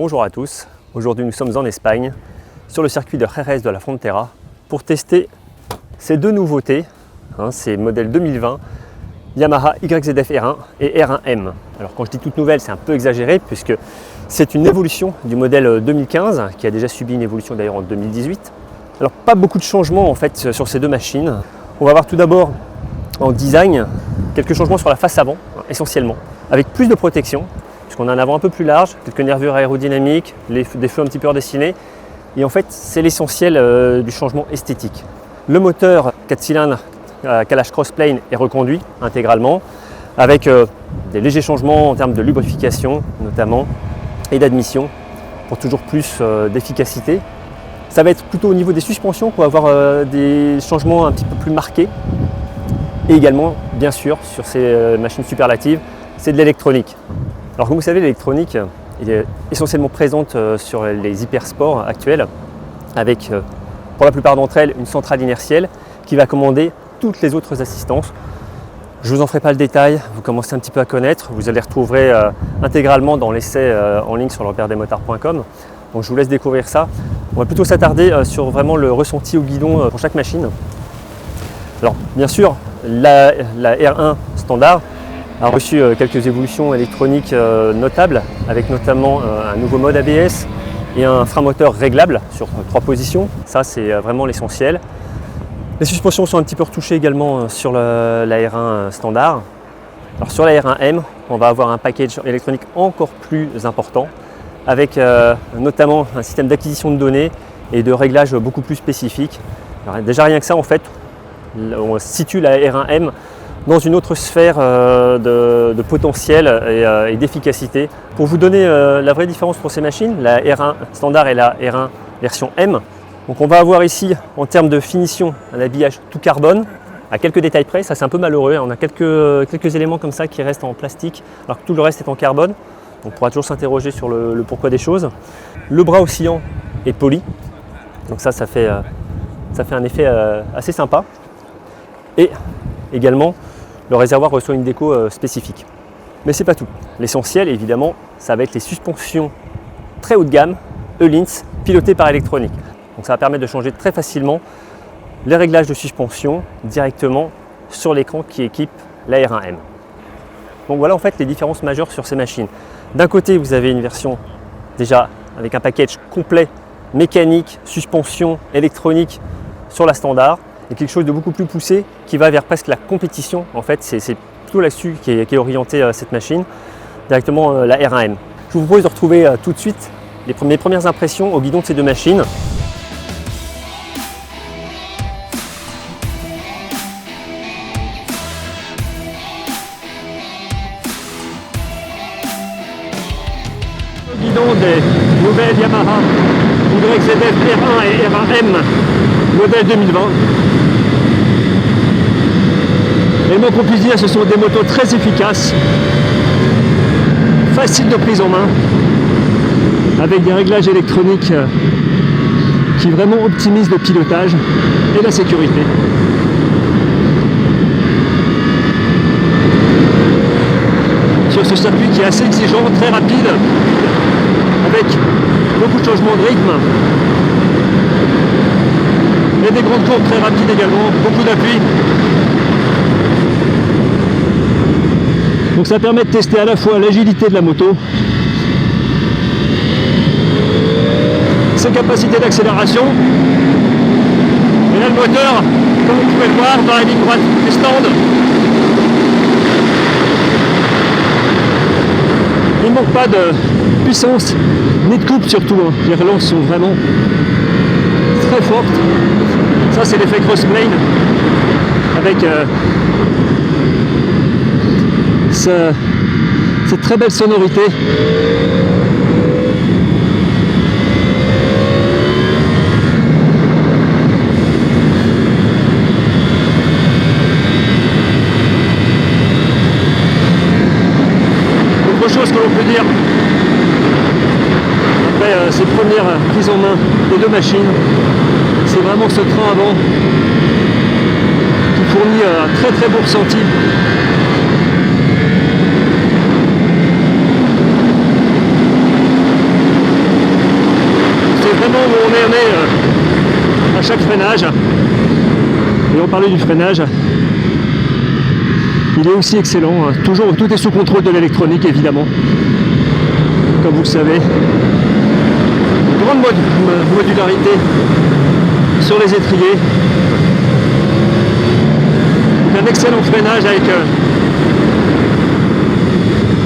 Bonjour à tous, aujourd'hui nous sommes en Espagne, sur le circuit de Jerez de la Frontera, pour tester ces deux nouveautés, ces modèles 2020, Yamaha YZF R1 et R1M. Alors quand je dis toute nouvelle, c'est un peu exagéré puisque c'est une évolution du modèle 2015 qui a déjà subi une évolution d'ailleurs en 2018. Alors pas beaucoup de changements en fait sur ces deux machines. On va voir tout d'abord en design quelques changements sur la face avant essentiellement, avec plus de protection puisqu'on a un avant un peu plus large, quelques nervures aérodynamiques, des feux un petit peu redessinés et en fait c'est l'essentiel du changement esthétique. Le moteur 4 cylindres calage crossplane est reconduit intégralement avec des légers changements en termes de lubrification notamment et d'admission pour toujours plus d'efficacité. Ça va être plutôt au niveau des suspensions qu'on va avoir des changements un petit peu plus marqués et également bien sûr sur ces machines superlatives c'est de l'électronique. Alors comme vous savez l'électronique est essentiellement présente sur les hypersports actuels avec pour la plupart d'entre elles une centrale inertielle qui va commander toutes les autres assistances. Je ne vous en ferai pas le détail, vous commencez un petit peu à connaître, vous allez retrouver intégralement dans l'essai en ligne sur lerepaire-des-motards.com. Donc je vous laisse découvrir ça. On va plutôt s'attarder sur vraiment le ressenti au guidon pour chaque machine. Alors bien sûr, la R1 standard a reçu quelques évolutions électroniques notables, avec notamment un nouveau mode ABS et un frein moteur réglable sur 3 positions. Ça c'est vraiment l'essentiel. Les suspensions sont un petit peu retouchées également sur la R1 standard. Alors sur la R1M, on va avoir un package électronique encore plus important avec notamment un système d'acquisition de données et de réglage beaucoup plus spécifique. Alors, déjà rien que ça en fait, on situe la R1M dans une autre sphère de potentiel et d'efficacité. Pour vous donner la vraie différence pour ces machines, la R1 standard et la R1 version M. Donc on va avoir ici en termes de finition un habillage tout carbone à quelques détails près, ça c'est un peu malheureux, on a quelques éléments comme ça qui restent en plastique alors que tout le reste est en carbone. On pourra toujours s'interroger sur le pourquoi des choses. Le bras oscillant est poli, donc ça fait un effet assez sympa. Et également le réservoir reçoit une déco spécifique. Mais c'est pas tout. L'essentiel évidemment ça va être les suspensions très haut de gamme, Öhlins, pilotées par électronique. Donc ça va permettre de changer très facilement les réglages de suspension directement sur l'écran qui équipe la R1M. Donc voilà en fait les différences majeures sur ces machines. D'un côté vous avez une version déjà avec un package complet mécanique, suspension, électronique sur la standard et quelque chose de beaucoup plus poussé qui va vers presque la compétition. En fait c'est plutôt là-dessus qui est orientée cette machine, directement la R1M. Je vous propose de retrouver tout de suite mes premières impressions au guidon de ces deux machines. Des nouvelles Yamaha YZF R1 et R1M modèle 2020. Et le mot qu'on puisse dire, ce sont des motos très efficaces, faciles de prise en main, avec des réglages électroniques qui vraiment optimisent le pilotage et la sécurité. Sur ce circuit qui est assez exigeant, très rapide, avec beaucoup de changements de rythme et des grandes courbes très rapides également, beaucoup d'appui. Donc ça permet de tester à la fois l'agilité de la moto, ses capacités d'accélération, et là le moteur, comme vous pouvez le voir dans la ligne droite du stand, il ne manque pas de puissance ni de coupe surtout, les relances sont vraiment très fortes. Ça c'est l'effet crossplane avec cette très belle sonorité. Autre chose que l'on peut dire après ces premières prises en main des deux machines, c'est vraiment ce train avant qui fournit un très très beau ressenti. chaque freinage. Et on parlait du freinage, il est aussi excellent. Toujours, tout est sous contrôle de l'électronique évidemment, comme vous le savez. Une grande modularité sur les étriers. Un excellent freinage avec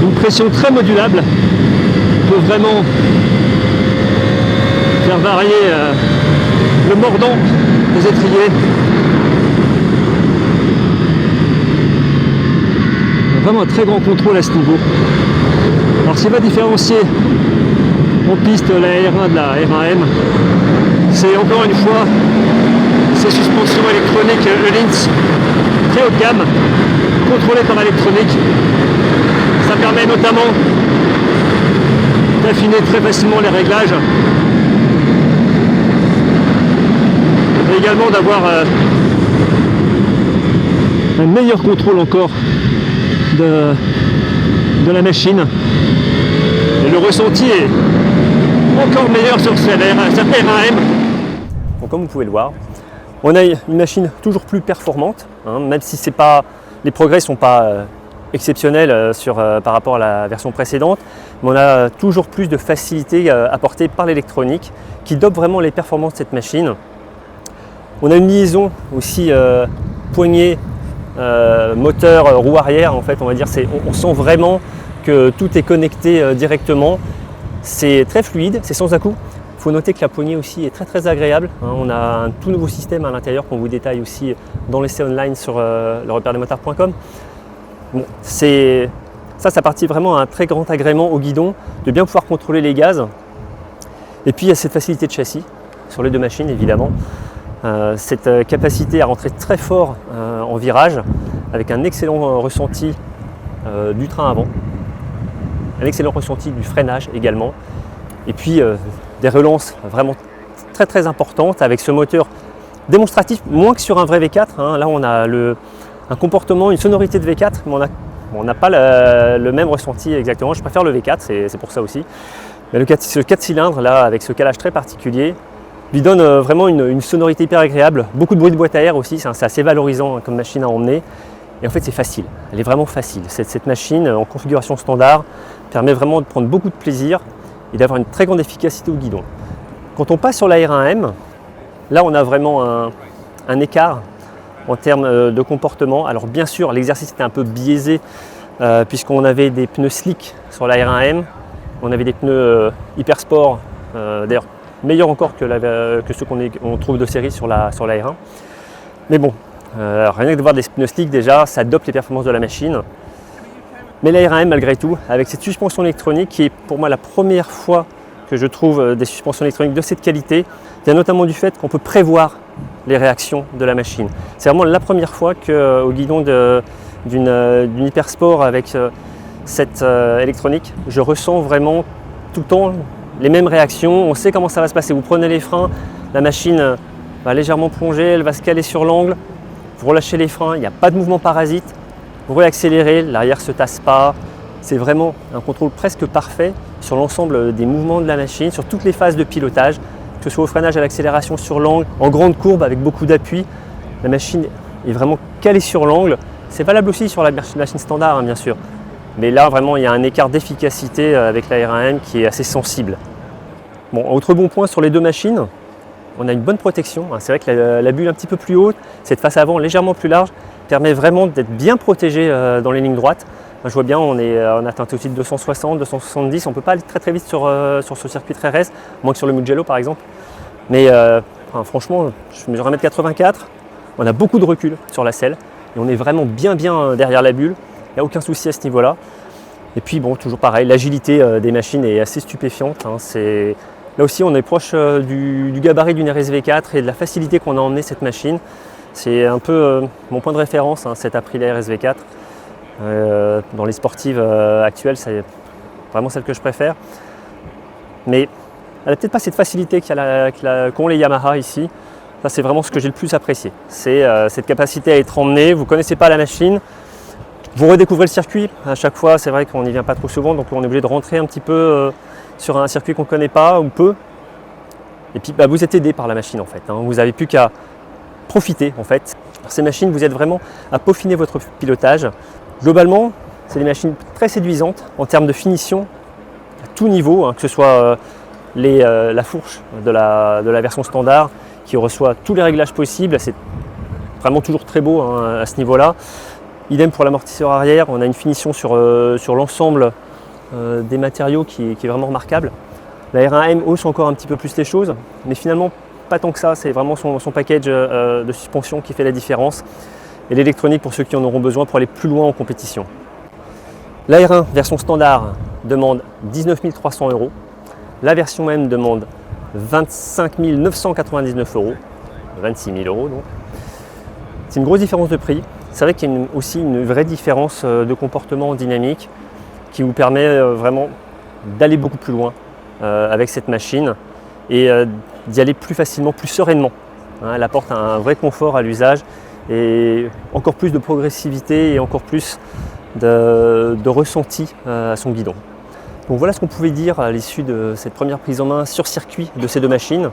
une pression très modulable. On peut vraiment faire varier le mordant des étriers. Vraiment un très grand contrôle à ce niveau. Alors ce qui va différencier en piste la R1 de la R1M, c'est encore une fois ces suspensions électroniques Öhlins très haut de gamme, contrôlées par l'électronique. Ça permet notamment d'affiner très facilement les réglages et également d'avoir un meilleur contrôle encore de la machine. Et le ressenti est encore meilleur sur cette R1M. Donc, comme vous pouvez le voir, on a une machine toujours plus performante, même si les progrès ne sont pas exceptionnels par rapport à la version précédente, mais on a toujours plus de facilité apportée par l'électronique qui dope vraiment les performances de cette machine. On a une liaison aussi poignée, moteur, roue arrière, en fait, on va dire, on sent vraiment que tout est connecté directement. C'est très fluide, c'est sans à-coups. Il faut noter que la poignée aussi est très très agréable. On a un tout nouveau système à l'intérieur qu'on vous détaille aussi dans l'essai online sur lerepaire-des-motards.com. Bon, ça partit vraiment à un très grand agrément au guidon, de bien pouvoir contrôler les gaz. Et puis il y a cette facilité de châssis sur les deux machines évidemment. Cette capacité à rentrer très fort en virage avec un excellent ressenti du train avant, un excellent ressenti du freinage également. Et puis des relances vraiment très très importantes avec ce moteur démonstratif, moins que sur un vrai V4. Là on a un comportement, une sonorité de V4, mais on n'a pas le même ressenti exactement. Je préfère le V4, c'est pour ça aussi. Mais ce 4 cylindres là, avec ce calage très particulier, lui donne vraiment une sonorité hyper agréable. Beaucoup de bruit de boîte à air aussi, c'est assez valorisant comme machine à emmener. Et en fait c'est facile, elle est vraiment facile. Cette machine en configuration standard permet vraiment de prendre beaucoup de plaisir et d'avoir une très grande efficacité au guidon. Quand on passe sur la R1M, là on a vraiment un écart en termes de comportement. Alors bien sûr l'exercice était un peu biaisé puisqu'on avait des pneus slick sur la R1M, on avait des pneus hyper sport, d'ailleurs meilleurs encore que ceux qu'on trouve de série sur la R1. Mais bon, rien que de voir des pneus slick déjà, ça dope les performances de la machine. Mais la R1M malgré tout, avec cette suspension électronique qui est pour moi la première fois que je trouve des suspensions électroniques de cette qualité, vient notamment du fait qu'on peut prévoir les réactions de la machine. C'est vraiment la première fois qu'au guidon d'une Hypersport avec cette électronique, je ressens vraiment tout le temps les mêmes réactions. On sait comment ça va se passer. Vous prenez les freins, la machine va légèrement plonger, elle va se caler sur l'angle. Vous relâchez les freins, il n'y a pas de mouvement parasite. Vous réaccélérez, l'arrière ne se tasse pas. C'est vraiment un contrôle presque parfait sur l'ensemble des mouvements de la machine, sur toutes les phases de pilotage, que ce soit au freinage, à l'accélération, sur l'angle, en grande courbe avec beaucoup d'appui. La machine est vraiment calée sur l'angle. C'est valable aussi sur la machine standard, bien sûr. Mais là, vraiment, il y a un écart d'efficacité avec la R1M qui est assez sensible. Bon, autre bon point sur les deux machines, on a une bonne protection. C'est vrai que la bulle un petit peu plus haute, cette face avant légèrement plus large, permet vraiment d'être bien protégé dans les lignes droites. Je vois bien, on a tenté aussi de 260, 270, on ne peut pas aller très très vite sur ce circuit très RS, moins que sur le Mugello par exemple. Mais franchement, je mesure 1m84, on a beaucoup de recul sur la selle et on est vraiment bien derrière la bulle, il n'y a aucun souci à ce niveau-là. Et puis bon, toujours pareil, l'agilité des machines est assez stupéfiante. Là aussi, on est proche du gabarit d'une RSV4 et de la facilité qu'on a emmené cette machine. C'est un peu mon point de référence, cette Aprilia RSV4. Dans les sportives actuelles, c'est vraiment celle que je préfère. Mais elle n'a peut-être pas cette facilité qu'ont les Yamaha ici. Ça, c'est vraiment ce que j'ai le plus apprécié. C'est cette capacité à être emmené. Vous ne connaissez pas la machine, vous redécouvrez le circuit. À chaque fois, c'est vrai qu'on n'y vient pas trop souvent, donc on est obligé de rentrer un petit peu sur un circuit qu'on ne connaît pas ou peu. Et puis vous êtes aidé par la machine en fait, hein. Vous n'avez plus qu'à profiter en fait. Alors, ces machines vous aident vraiment à peaufiner votre pilotage. Globalement, c'est des machines très séduisantes en termes de finition à tout niveau, hein, que ce soit la fourche de la version standard qui reçoit tous les réglages possibles. C'est vraiment toujours très beau, hein, à ce niveau-là. Idem pour l'amortisseur arrière, on a une finition sur l'ensemble des matériaux qui est vraiment remarquable. La R1M hausse encore un petit peu plus les choses, mais finalement pas tant que ça, c'est vraiment son package de suspension qui fait la différence et l'électronique pour ceux qui en auront besoin pour aller plus loin en compétition. La R1 version standard demande 19 300 €, la version M demande 25 999 €, 26 000 € donc. C'est une grosse différence de prix. C'est vrai qu'il y a aussi une vraie différence de comportement dynamique qui vous permet vraiment d'aller beaucoup plus loin avec cette machine et d'y aller plus facilement, plus sereinement. Hein, elle apporte un vrai confort à l'usage et encore plus de progressivité et encore plus de ressenti à son guidon. Donc voilà ce qu'on pouvait dire à l'issue de cette première prise en main sur circuit de ces deux machines.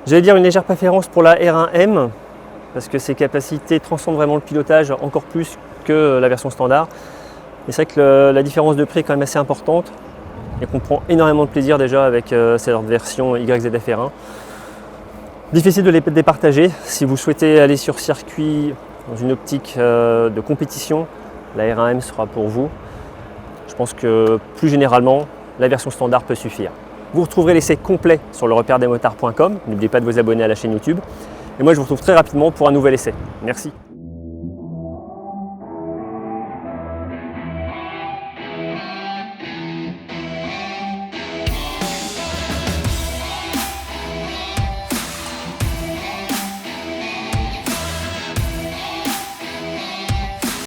J'allais dire une légère préférence pour la R1M parce que ses capacités transcendent vraiment le pilotage encore plus que la version standard. Et c'est vrai que la différence de prix est quand même assez importante et qu'on prend énormément de plaisir déjà avec cette version YZF R1. Difficile de les départager. Si vous souhaitez aller sur circuit dans une optique de compétition, la R1M sera pour vous. Je pense que plus généralement, la version standard peut suffire. Vous retrouverez l'essai complet sur lerepaire-des-motards.com. N'oubliez pas de vous abonner à la chaîne YouTube. Et moi, je vous retrouve très rapidement pour un nouvel essai. Merci.